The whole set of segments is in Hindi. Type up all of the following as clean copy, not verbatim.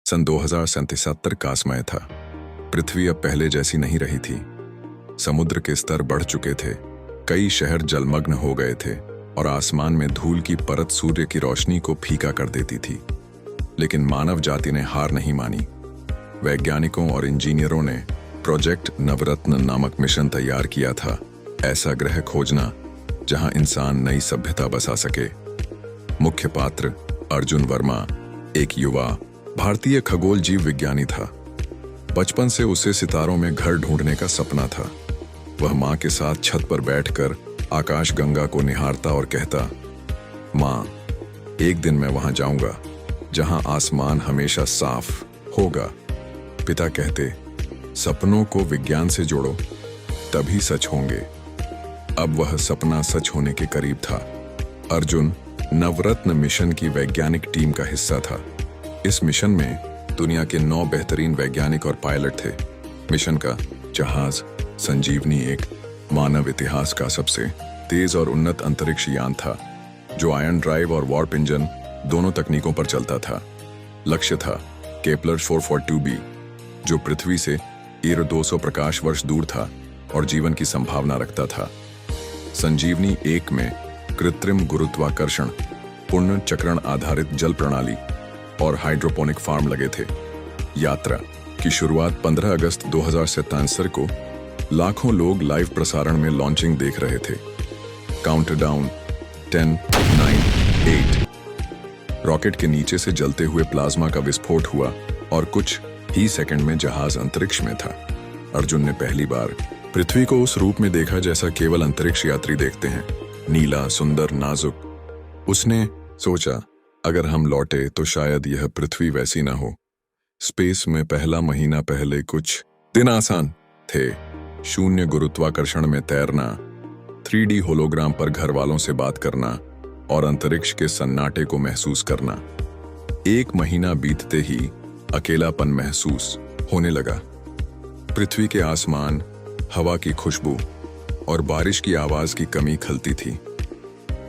सन 2077 का समय था। पृथ्वी अब पहले जैसी नहीं रही थी। समुद्र के स्तर बढ़ चुके थे, कई शहर जलमग्न हो गए थे और आसमान में धूल की परत सूर्य की रोशनी को फीका कर देती थी। लेकिन मानव जाति ने हार नहीं मानी। वैज्ञानिकों और इंजीनियरों ने प्रोजेक्ट नवरत्न नामक मिशन तैयार किया था, ऐसा ग्रह खोजना जहां इंसान नई सभ्यता बसा सके। मुख्य पात्र अर्जुन वर्मा एक युवा भारतीय खगोल जीव विज्ञानी था। बचपन से उसे सितारों में घर ढूंढने का सपना था। वह मां के साथ छत पर बैठकर आकाश गंगा को निहारता और कहता, मां, एक दिन मैं वहां जाऊंगा जहां आसमान हमेशा साफ होगा। पिता कहते, सपनों को विज्ञान से जोड़ो, तभी सच होंगे। अब वह सपना सच होने के करीब था। अर्जुन नवरत्न मिशन की वैज्ञानिक टीम का हिस्सा था। इस मिशन में दुनिया के 9 बेहतरीन वैज्ञानिक और पायलट थे। मिशन का जहाज संजीवनी एक मानव इतिहास का सबसे तेज और उन्नत अंतरिक्ष यान था, जो आयन ड्राइव और वार्प इंजन दोनों तकनीकों पर चलता था। लक्ष्य था केपलर 442b, जो पृथ्वी से 200 प्रकाश वर्ष दूर था और जीवन की संभावना रखता था। संजीवनी एक में कृत्रिम गुरुत्वाकर्षण, पूर्ण चक्रण आधारित जल प्रणाली और हाइड्रोपोनिक फार्म लगे थे। यात्रा की शुरुआत 15 अगस्त 2077 को लाखों लोग लाइव प्रसारण में लॉन्चिंग देख रहे थे। काउंटडाउन 10, 9, 8। रॉकेट के नीचे से जलते हुए प्लाज्मा का विस्फोट हुआ और कुछ ही सेकंड में जहाज अंतरिक्ष में था। अर्जुन ने पहली बार पृथ्वी को उस रूप में देखा जैसा केवल अंतरिक्ष यात्री देखते हैं, नीला, सुंदर, नाजुक। उसने सोचा, अगर हम लौटे तो शायद यह पृथ्वी वैसी ना हो। स्पेस में पहला महीना पहले कुछ दिन आसान थे। शून्य गुरुत्वाकर्षण में तैरना, 3D होलोग्राम पर घर वालों से बात करना और अंतरिक्ष के सन्नाटे को महसूस करना। 1 महीना बीतते ही अकेलापन महसूस होने लगा। पृथ्वी के आसमान, हवा की खुशबू और बारिश की आवाज की कमी खलती थी।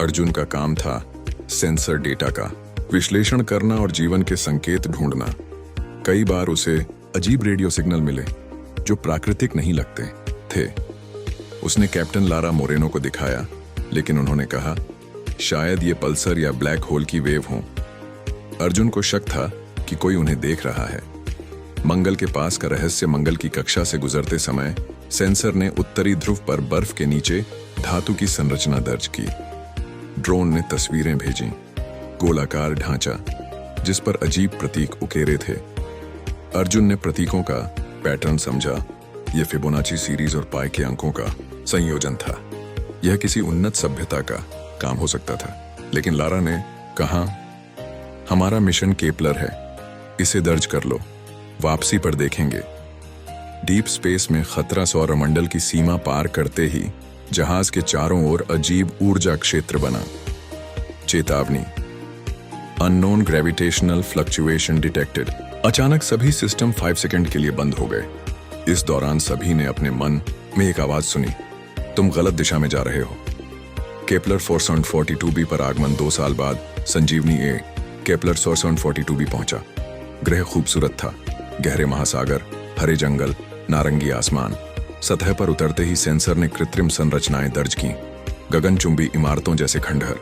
अर्जुन का काम था सेंसर डेटा का विश्लेषण करना और जीवन के संकेत ढूंढना। कई बार उसे अजीब रेडियो सिग्नल मिले जो प्राकृतिक नहीं लगते थे। उसने कैप्टन लारा मोरेनो को दिखाया, लेकिन उन्होंने कहा, शायद ये पल्सर या ब्लैक होल की वेव हों। अर्जुन को शक था कि कोई उन्हें देख रहा है। मंगल के पास का रहस्य मंगल की कक्षा से गुजरते समय सेंसर ने उत्तरी ध्रुव पर बर्फ के नीचे धातु की संरचना दर्ज की। ड्रोन ने तस्वीरें भेजी, गोलाकार ढांचा जिस पर अजीब प्रतीक उकेरे थे। अर्जुन ने प्रतीकों का पैटर्न समझा। यह फिबोनाची सीरीज और पाई के अंकों का संयोजन था। यह किसी उन्नत सभ्यता का काम हो सकता था। लेकिन लारा ने कहा, हमारा मिशन केपलर है, इसे दर्ज कर लो, वापसी पर देखेंगे। डीप स्पेस में खतरा सौरमंडल की सीमा पार करते ही जहाज के चारों ओर अजीब ऊर्जा क्षेत्र बना। चेतावनी, अननोन ग्रेविटेशनल फ्लक्चुएशन डिटेक्टेड। अचानक सभी सिस्टम 5 सेकंड के लिए बंद हो गए। इस दौरान सभी ने अपने मन में एक आवाज सुनी, तुम गलत दिशा में जा रहे हो। केपलर 442b पर आगमन 2 साल बाद संजीवनी ए केपलर 442b पहुंचा। ग्रह खूबसूरत था, गहरे महासागर, हरे जंगल, नारंगी आसमान। सतह पर उतरते ही सेंसर ने कृत्रिम संरचनाएं दर्ज की, गगनचुंबी इमारतों जैसे खंडहर।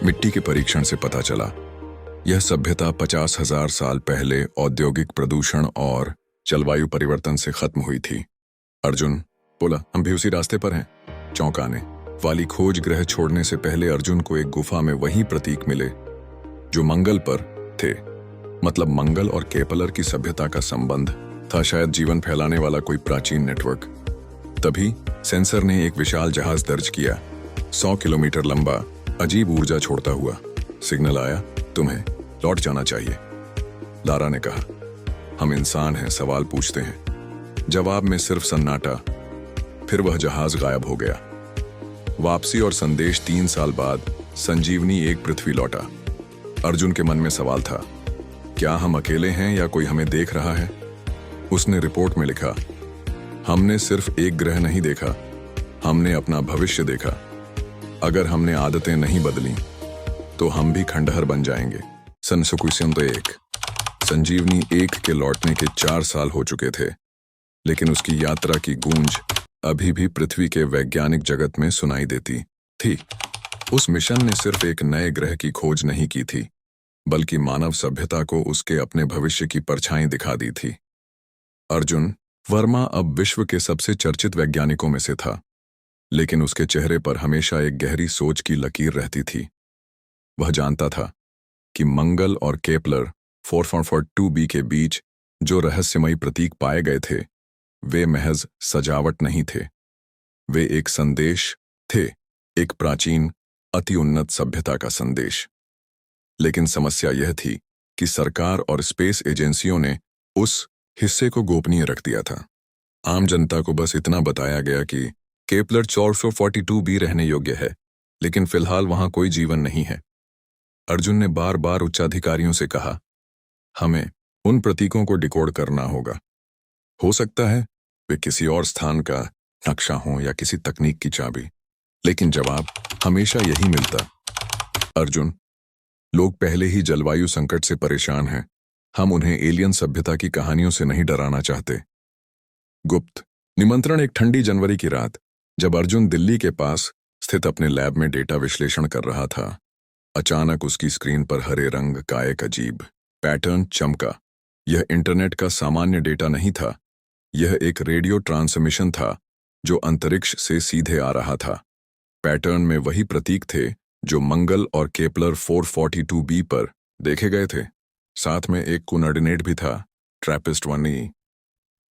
मिट्टी के परीक्षण से पता चला यह सभ्यता 50,000 साल पहले औद्योगिक प्रदूषण और जलवायु परिवर्तन से खत्म हुई थी। अर्जुन बोला, हम भी उसी रास्ते पर हैं। चौंकाने वाली खोज, ग्रह छोड़ने से पहले अर्जुन को एक गुफा में वही प्रतीक मिले जो मंगल पर थे। मतलब मंगल और केपलर की सभ्यता का संबंध था, शायद जीवन फैलाने वाला कोई प्राचीन नेटवर्क। तभी सेंसर ने एक विशाल जहाज दर्ज किया, 100 किलोमीटर लंबा, अजीब ऊर्जा छोड़ता हुआ। सिग्नल आया, तुम्हें लौट जाना चाहिए। लारा ने कहा, हम इंसान हैं, सवाल पूछते हैं। जवाब में सिर्फ सन्नाटा। फिर वह जहाज गायब हो गया। वापसी और संदेश 3 साल बाद संजीवनी एक पृथ्वी लौटा। अर्जुन के मन में सवाल था, क्या हम अकेले हैं या कोई हमें देख रहा है? उसने रिपोर्ट में लिखा, हमने सिर्फ एक ग्रह नहीं देखा, हमने अपना भविष्य देखा। अगर हमने आदतें नहीं बदली तो हम भी खंडहर बन जाएंगे। सन 1901 संजीवनी एक के लौटने के 4 साल हो चुके थे, लेकिन उसकी यात्रा की गूंज अभी भी पृथ्वी के वैज्ञानिक जगत में सुनाई देती थी। उस मिशन ने सिर्फ एक नए ग्रह की खोज नहीं की थी, बल्कि मानव सभ्यता को उसके अपने भविष्य की परछाई दिखा दी थी। अर्जुन वर्मा अब विश्व के सबसे चर्चित वैज्ञानिकों में से था, लेकिन उसके चेहरे पर हमेशा एक गहरी सोच की लकीर रहती थी। वह जानता था कि मंगल और केपलर 442b के बीच जो रहस्यमयी प्रतीक पाए गए थे, वे महज सजावट नहीं थे। वे एक संदेश थे, एक प्राचीन अति उन्नत सभ्यता का संदेश। लेकिन समस्या यह थी कि सरकार और स्पेस एजेंसियों ने उस हिस्से को गोपनीय रख दिया था। आम जनता को बस इतना बताया गया कि केपलर 442b रहने योग्य है, लेकिन फिलहाल वहां कोई जीवन नहीं है। अर्जुन ने बार बार उच्चाधिकारियों से कहा, हमें उन प्रतीकों को डिकोड करना होगा। हो सकता है वे किसी और स्थान का नक्शा हो या किसी तकनीक की चाबी, लेकिन जवाब हमेशा यही मिलता, अर्जुन, लोग पहले ही जलवायु संकट से परेशान हैं। हम उन्हें एलियन सभ्यता की कहानियों से नहीं डराना चाहते। गुप्त निमंत्रण। एक ठंडी जनवरी की रात, जब अर्जुन दिल्ली के पास स्थित अपने लैब में डेटा विश्लेषण कर रहा था, अचानक उसकी स्क्रीन पर हरे रंग का एक अजीब पैटर्न चमका। यह इंटरनेट का सामान्य डेटा नहीं था, यह एक रेडियो ट्रांसमिशन था जो अंतरिक्ष से सीधे आ रहा था। पैटर्न में वही प्रतीक थे जो मंगल और केपलर 442b पर देखे गए थे। साथ में एक कोऑर्डिनेट भी था, ट्रैपिस्ट 1e।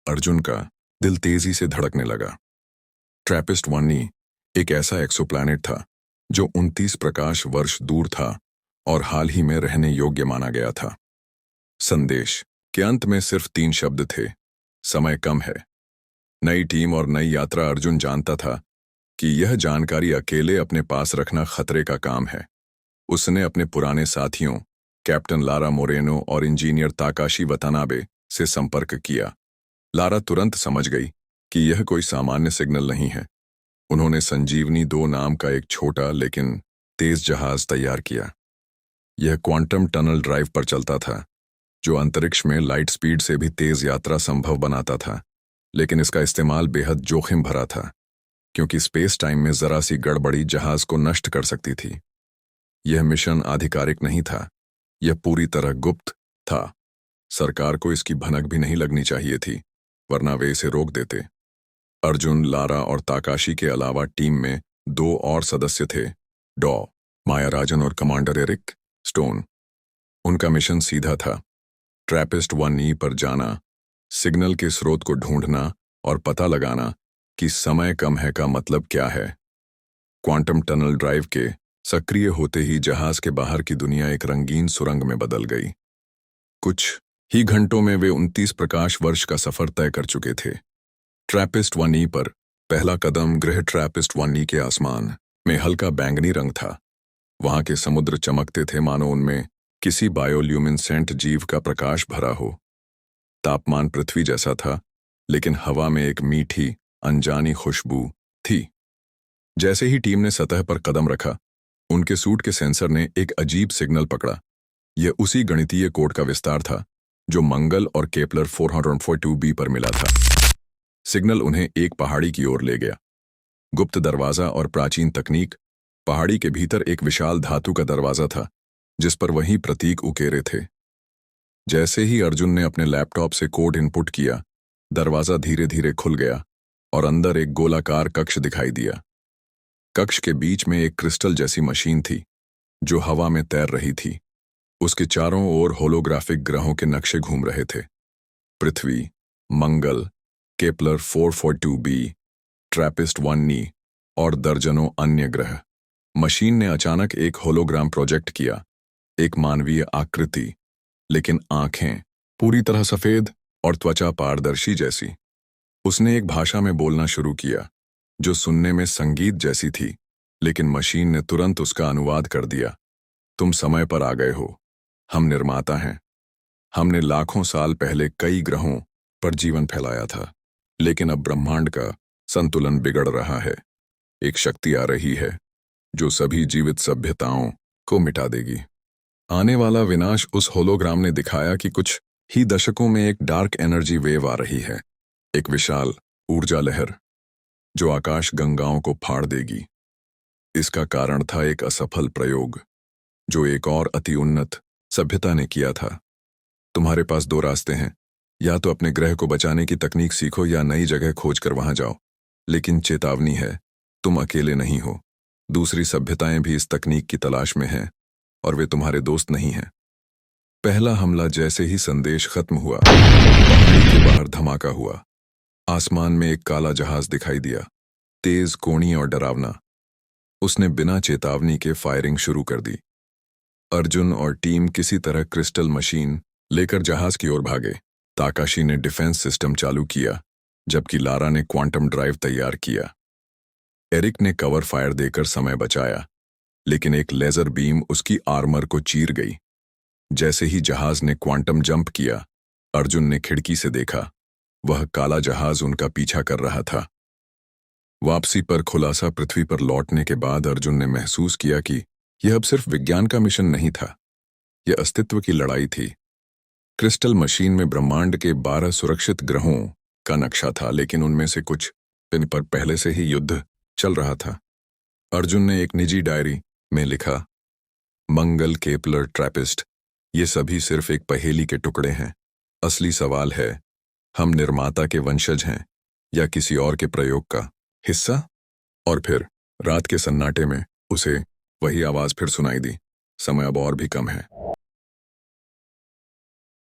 अर्जुन का दिल तेजी से धड़कने लगा। ट्रैपिस्ट 1e एक ऐसा एक्सोप्लैनेट था जो 29 प्रकाश वर्ष दूर था और हाल ही में रहने योग्य माना गया था। संदेश के अंत में सिर्फ 3 शब्द थे, समय कम है। नई टीम और नई यात्रा। अर्जुन जानता था कि यह जानकारी अकेले अपने पास रखना खतरे का काम है। उसने अपने पुराने साथियों कैप्टन लारा मोरेनो और इंजीनियर ताकाशी वतानाबे से संपर्क किया। लारा तुरंत समझ गई कि यह कोई सामान्य सिग्नल नहीं है। उन्होंने संजीवनी 2 नाम का एक छोटा लेकिन तेज जहाज तैयार किया। यह क्वांटम टनल ड्राइव पर चलता था, जो अंतरिक्ष में लाइट स्पीड से भी तेज यात्रा संभव बनाता था। लेकिन इसका इस्तेमाल बेहद जोखिम भरा था, क्योंकि स्पेस टाइम में जरा सी गड़बड़ी जहाज को नष्ट कर सकती थी। यह मिशन आधिकारिक नहीं था, यह पूरी तरह गुप्त था। सरकार को इसकी भनक भी नहीं लगनी चाहिए थी, वरना वे इसे रोक देते। अर्जुन, लारा और ताकाशी के अलावा टीम में 2 और सदस्य थे, डॉ मायाराजन और कमांडर एरिक स्टोन। उनका मिशन सीधा था, ट्रैपिस्ट 1e पर जाना, सिग्नल के स्रोत को ढूंढना और पता लगाना कि समय कम है का मतलब क्या है। क्वांटम टनल ड्राइव के सक्रिय होते ही जहाज के बाहर की दुनिया एक रंगीन सुरंग में बदल गई। कुछ ही घंटों में वे 29 प्रकाश वर्ष का सफर तय कर चुके थे। ट्रैपिस्ट 1e पर पहला कदम ग्रह ट्रैपिस्ट 1e के आसमान में हल्का बैंगनी रंग था। वहां के समुद्र चमकते थे मानो उनमें किसी बायोल्यूमिनेसेंट जीव का प्रकाश भरा हो। तापमान पृथ्वी जैसा था, लेकिन हवा में एक मीठी अनजानी खुशबू थी। जैसे ही टीम ने सतह पर कदम रखा, उनके सूट के सेंसर ने एक अजीब सिग्नल पकड़ा। यह उसी गणितीय कोड का विस्तार था जो मंगल और केपलर 442b पर मिला था। सिग्नल उन्हें एक पहाड़ी की ओर ले गया। गुप्त दरवाजा और प्राचीन तकनीक। पहाड़ी के भीतर एक विशाल धातु का दरवाजा था, जिस पर वही प्रतीक उकेरे थे। जैसे ही अर्जुन ने अपने लैपटॉप से कोड इनपुट किया, दरवाजा धीरे धीरे खुल गया और अंदर एक गोलाकार कक्ष दिखाई दिया। कक्ष के बीच में एक क्रिस्टल जैसी मशीन थी जो हवा में तैर रही थी। उसके चारों ओर होलोग्राफिक ग्रहों के नक्शे घूम रहे थे, पृथ्वी, मंगल, केपलर 442b, ट्रैपिस्ट 1e और दर्जनों अन्य ग्रह। मशीन ने अचानक एक होलोग्राम प्रोजेक्ट किया, एक मानवीय आकृति, लेकिन आंखें पूरी तरह सफेद और त्वचा पारदर्शी जैसी। उसने एक भाषा में बोलना शुरू किया जो सुनने में संगीत जैसी थी, लेकिन मशीन ने तुरंत उसका अनुवाद कर दिया। तुम समय पर आ गए हो, हम निर्माता हैं। हमने लाखों साल पहले कई ग्रहों पर जीवन फैलाया था, लेकिन अब ब्रह्मांड का संतुलन बिगड़ रहा है। एक शक्ति आ रही है जो सभी जीवित सभ्यताओं को मिटा देगी। आने वाला विनाश। उस होलोग्राम ने दिखाया कि कुछ ही दशकों में एक डार्क एनर्जी वेव आ रही है, एक विशाल ऊर्जा लहर जो आकाश गंगाओं को फाड़ देगी। इसका कारण था एक असफल प्रयोग जो एक और अति उन्नत सभ्यता ने किया था। तुम्हारे पास दो रास्ते हैं, या तो अपने ग्रह को बचाने की तकनीक सीखो या नई जगह खोज कर वहां जाओ। लेकिन चेतावनी है, तुम अकेले नहीं हो। दूसरी सभ्यताएं भी इस तकनीक की तलाश में हैं और वे तुम्हारे दोस्त नहीं हैं। पहला हमला जैसे ही संदेश खत्म हुआ, पहाड़ी के बाहर धमाका हुआ। आसमान में एक काला जहाज दिखाई दिया, तेज, कोणी और डरावना। उसने बिना चेतावनी के फायरिंग शुरू कर दी। अर्जुन और टीम किसी तरह क्रिस्टल मशीन लेकर जहाज की ओर भागे। ताकाशी ने डिफेंस सिस्टम चालू किया, जबकि लारा ने क्वांटम ड्राइव तैयार किया। एरिक ने कवर फायर देकर समय बचाया, लेकिन एक लेजर बीम उसकी आर्मर को चीर गई। जैसे ही जहाज ने क्वांटम जंप किया, अर्जुन ने खिड़की से देखा। वह काला जहाज उनका पीछा कर रहा था। वापसी पर खुलासा पृथ्वी पर लौटने के बाद अर्जुन ने महसूस किया कि यह अब सिर्फ विज्ञान का मिशन नहीं था, यह अस्तित्व की लड़ाई थी। क्रिस्टल मशीन में ब्रह्मांड के 12 सुरक्षित ग्रहों का नक्शा था, लेकिन उनमें से कुछ इन पर पहले से ही युद्ध चल रहा था। अर्जुन ने एक निजी डायरी में लिखा, मंगल, केपलर, ट्रैपिस्ट, ये सभी सिर्फ एक पहेली के टुकड़े हैं। असली सवाल है, हम निर्माता के वंशज हैं या किसी और के प्रयोग का हिस्सा? और फिर रात के सन्नाटे में उसे वही आवाज फिर सुनाई दी, समय अब और भी कम है।